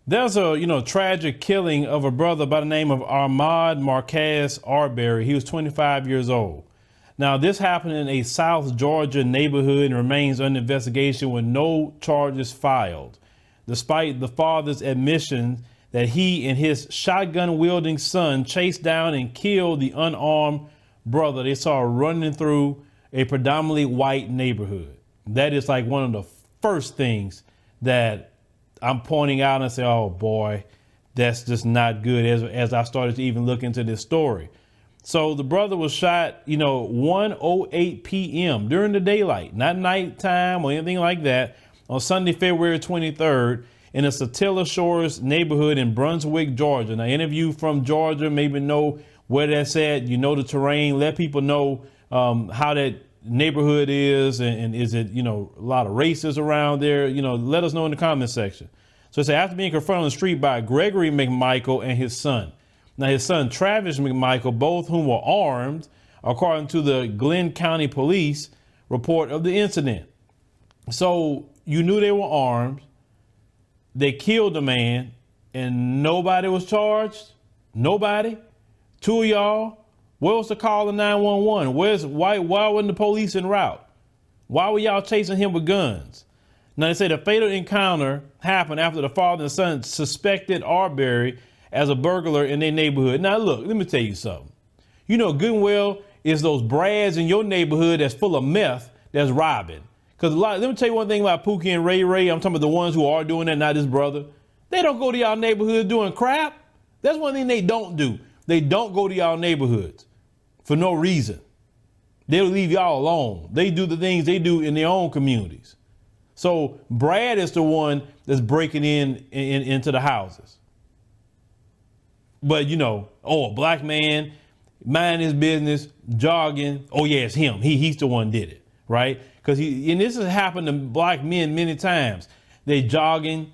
There's a, tragic killing of a brother by the name of Ahmaud Marquez Arbery. He was 25 years old. Now, this happened in a South Georgia neighborhood and remains under investigation with no charges filed, despite the father's admission that he and his shotgun-wielding son chased down and killed the unarmed brother they saw running through a predominantly white neighborhood. That is like one of the first things that I'm pointing out and say, oh boy, that's just not good, as I started to even look into this story. So the brother was shot, 1:08 p.m. during the daylight, not nighttime or anything like that, on Sunday, February 23rd in the Satilla Shores neighborhood in Brunswick, Georgia. Now, any of you from Georgia maybe know where that's at, the terrain, let people know how that neighborhood is, and is it, a lot of racists around there, let us know in the comment section. So it said, after being confronted on the street by Gregory McMichael and his son. Now, his son, Travis McMichael, both whom were armed, according to the Glenn County Police report of the incident. So you knew they were armed. They killed the man and nobody was charged. Nobody. Two of y'all. Where was the call of 911? Why wasn't the police en route? Why were y'all chasing him with guns? Now, they say the fatal encounter happened after the father and son suspected Arbery as a burglar in their neighborhood. Now, look, let me tell you something. Good and well is those brads in your neighborhood that's full of meth that's robbing. Because let me tell you one thing about Pookie and Ray Ray. I'm talking about the ones who are doing that, not his brother. They don't go to y'all neighborhood doing crap. That's one thing they don't do. They don't go to y'all neighborhoods for no reason. They'll leave y'all alone. They do the things they do in their own communities. So Brad is the one that's breaking into the houses. But, a black man, mind his business, jogging. Oh, yeah, it's him. He's the one did it, right? Because and this has happened to black men many times. They jogging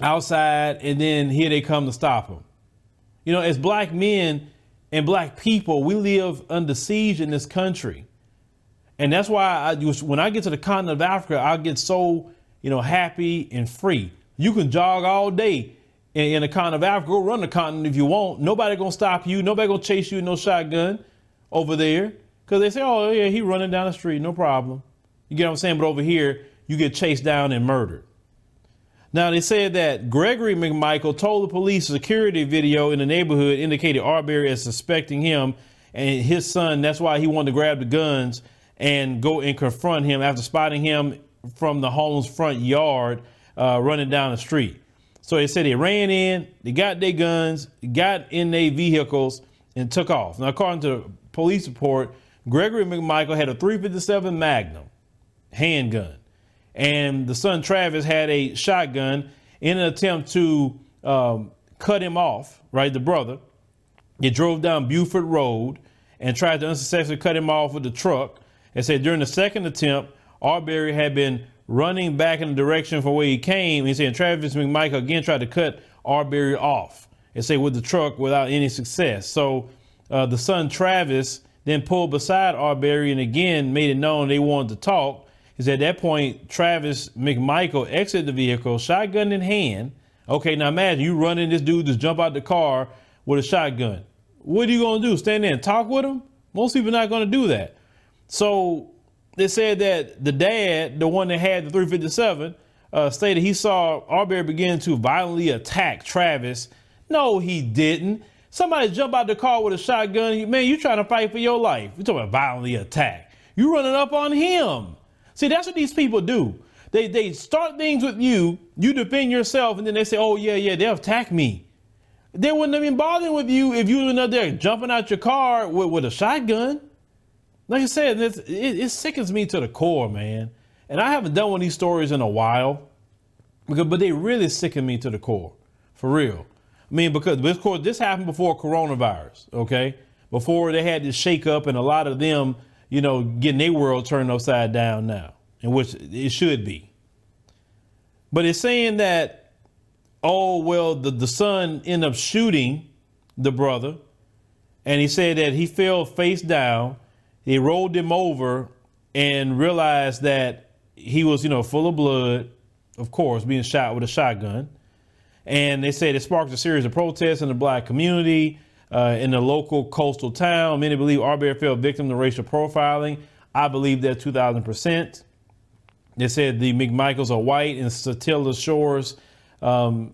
outside, and then here they come to stop them. As black men and black people, we live under siege in this country. And that's why when I get to the continent of Africa, I get so, happy and free. You can jog all day in the continent of Africa. Go run the continent if you want. Nobody going to stop you. Nobody going to chase you with no shotgun over there. Because they say, oh, yeah, he running down the street. No problem. You get what I'm saying? But over here, you get chased down and murdered. Now, they said that Gregory McMichael told the police security video in the neighborhood indicated Arbery as suspecting him and his son. That's why he wanted to grab the guns and go and confront him after spotting him from the home's front yard running down the street. So they said they ran in, they got their guns, got in their vehicles and took off. Now, according to the police report, Gregory McMichael had a .357 Magnum handgun, and the son Travis had a shotgun. In an attempt to cut him off, right, the brother, they drove down Buford Road and tried to unsuccessfully cut him off with the truck. They said during the second attempt, Arbery had been running back in the direction from where he came. He said Travis McMichael again tried to cut Arbery off, and say with the truck without any success. So the son Travis then pulled beside Arbery and again made it known they wanted to talk. He said at that point, Travis McMichael exited the vehicle, shotgun in hand. Okay, now imagine you running, this dude just jump out the car with a shotgun. What are you going to do? Stand there and talk with him? Most people are not going to do that. So they said that the dad, the one that had the .357, stated he saw Arbery begin to violently attack Travis. No, he didn't. Somebody jump out the car with a shotgun. Man, you trying to fight for your life. You're talking about violently attack. You running up on him. See, that's what these people do. They start things with you, you defend yourself, and then they say, oh, yeah, they'll attack me. They wouldn't have been bothering with you if you were up there jumping out your car with a shotgun. Like I said, it sickens me to the core, man. And I haven't done one of these stories in a while, but they really sicken me to the core, for real. I mean, because of course this happened before coronavirus, okay? Before they had this shake up and a lot of them, getting their world turned upside down now, in which it should be. But it's saying that, oh, well, the son ended up shooting the brother, and he said that he fell face down. They rolled him over and realized that he was, full of blood, of course, being shot with a shotgun. And they said it sparked a series of protests in the black community in the local coastal town. Many believe Arbery fell victim to racial profiling. I believe that 2,000%. They said the McMichaels are white and Satilla Shores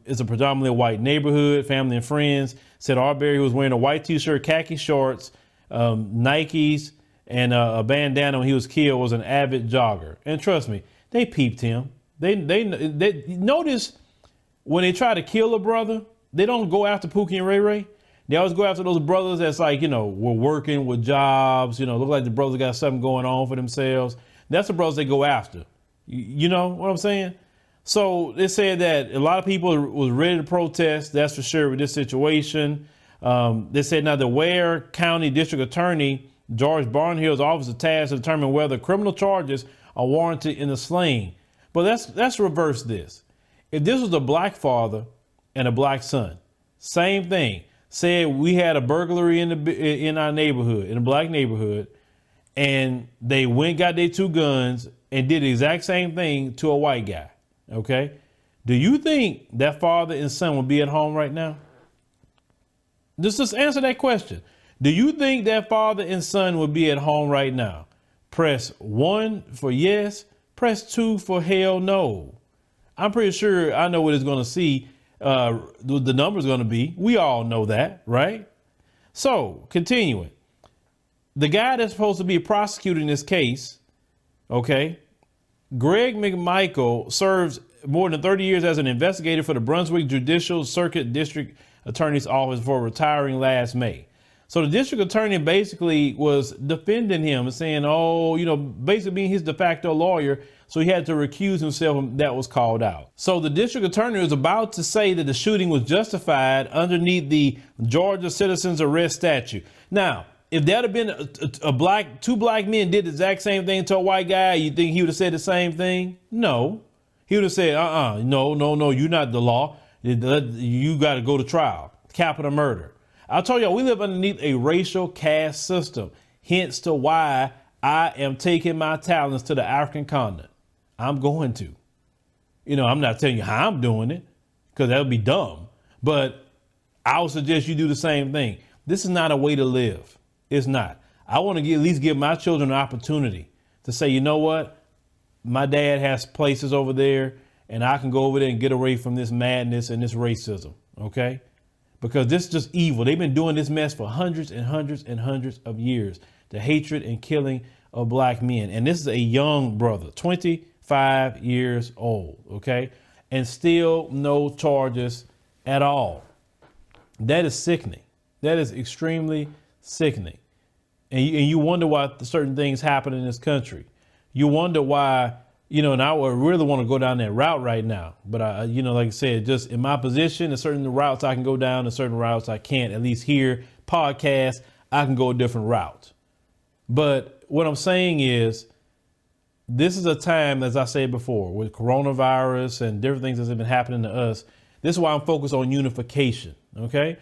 is a predominantly white neighborhood. Family and friends said Arbery was wearing a white t-shirt, khaki shorts, Nikes, and a bandana when he was killed, was an avid jogger. And trust me, they peeped him. They notice when they try to kill a brother, they don't go after Pookie and Ray Ray. They always go after those brothers that's like, you know, were working with jobs, you know, look like the brothers got something going on for themselves. That's the brothers they go after. You know what I'm saying? So they said that a lot of people was ready to protest. That's for sure with this situation. They said now the Ware County District Attorney George Barnhill's office is tasked to determine whether criminal charges are warranted in the slaying. But let's reverse this. If this was a black father and a black son, same thing. Said we had a burglary in our neighborhood, in a black neighborhood, and they went, got their 2 guns and did the exact same thing to a white guy. Okay. Do you think that father and son would be at home right now? Just answer that question. Do you think that father and son would be at home right now? Press 1 for yes. Press 2 for hell no. I'm pretty sure I know what it's going to see. The number's going to be. We all know that, right? So continuing, the guy that's supposed to be prosecuting this case, okay, Greg McMichael serves more than 30 years as an investigator for the Brunswick Judicial Circuit District Attorney's Office before retiring last May. So the district attorney basically was defending him and saying, oh, you know, basically being his de facto lawyer. So he had to recuse himself when that was called out. So the district attorney was about to say that the shooting was justified underneath the Georgia Citizens Arrest Statute. Now, if that had been two black men did the exact same thing to a white guy, you think he would have said the same thing? No. He would have said, no, you're not the law. You got to go to trial. Capital murder. I told y'all we live underneath a racial caste system, hence to why I am taking my talents to the African continent. I'm going to. You know, I'm not telling you how I'm doing it because that would be dumb, but I would suggest you do the same thing. This is not a way to live. It's not. I want to at least give my children an opportunity to say, you know what? My dad has places over there and I can go over there and get away from this madness and this racism. OK, because this is just evil. They've been doing this mess for hundreds and hundreds and hundreds of years. The hatred and killing of black men. And this is a young brother, 25 years old. OK, and still no charges at all. That is sickening. That is extremely sickening. And you wonder why certain things happen in this country. You wonder why, you know, and I would really want to go down that route right now. But, you know, like I said, just in my position, there's certain routes I can go down and certain routes I can't. At least here, podcast, I can go a different route. But what I'm saying is this is a time, as I said before, with coronavirus and different things that have been happening to us. This is why I'm focused on unification. OK,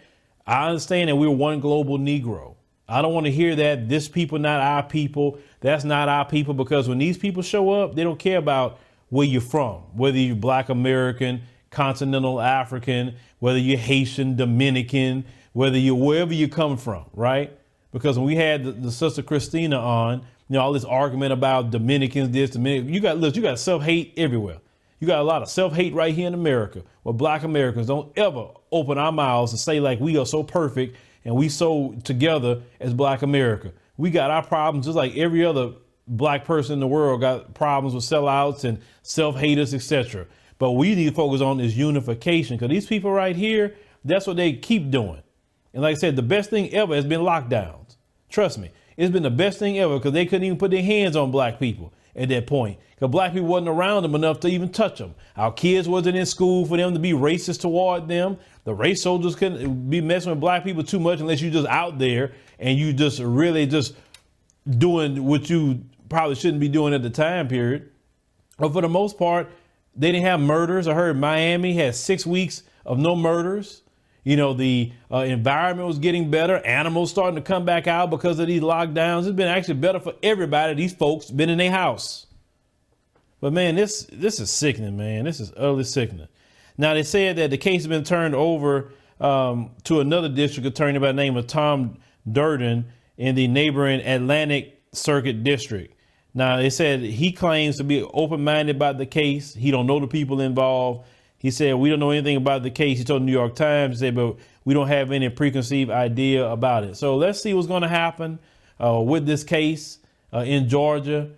I understand that we're one global Negro. I don't want to hear that this people, not our people. That's not our people, because when these people show up, they don't care about where you're from, whether you're Black American, continental African, whether you're Haitian, Dominican, whether you're wherever you come from. Right. Because when we had the sister Christina on, you know, all this argument about Dominicans, this, Dominican, you got self-hate everywhere. You got a lot of self-hate right here in America, where Black Americans don't ever open our mouths and say like we are so perfect and we so together as Black America. We got our problems just like every other black person in the world got problems with sellouts and self-haters, etc. But we need to focus on is unification, because these people right here, that's what they keep doing. And like I said, the best thing ever has been lockdowns. Trust me, it's been the best thing ever, because they couldn't even put their hands on black people at that point, because black people wasn't around them enough to even touch them. Our kids wasn't in school for them to be racist toward them. The race soldiers couldn't be messing with black people too much unless you just out there and you just really just doing what you probably shouldn't be doing at the time period. But for the most part, they didn't have murders. I heard Miami had 6 weeks of no murders. You know, the environment was getting better. Animals starting to come back out because of these lockdowns. It's been actually better for everybody. These folks been in their house. But man, this is sickening, man. This is utterly sickening. Now, they said that the case has been turned over to another district attorney by the name of Tom Durden in the neighboring Atlantic Circuit District. Now, they said he claims to be open-minded about the case. He don't know the people involved. He said, we don't know anything about the case. He told the New York Times, he said, but we don't have any preconceived idea about it. So let's see what's going to happen with this case in Georgia.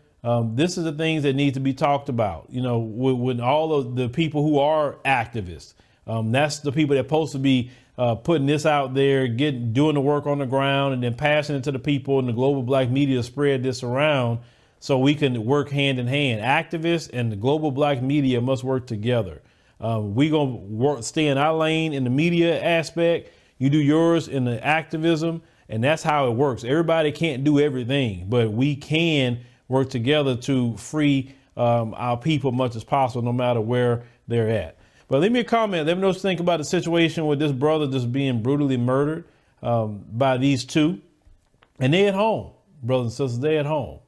This is the things that need to be talked about, you know, with all of the people who are activists. That's the people that are supposed to be putting this out there, doing the work on the ground, and then passing it to the people in the global black media to spread this around so we can work hand in hand. Activists and the global black media must work together. We're going to stay in our lane in the media aspect. You do yours in the activism, and that's how it works. Everybody can't do everything, but we can work together to free our people as much as possible, no matter where they're at. But leave me a comment. Let me know what you think about the situation with this brother just being brutally murdered by these two. And they at home, brothers and sisters, they at home.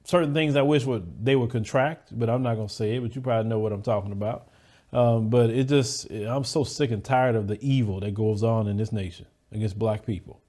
Certain things I wish they would contract, but I'm not going to say it, but you probably know what I'm talking about. But I'm so sick and tired of the evil that goes on in this nation against black people.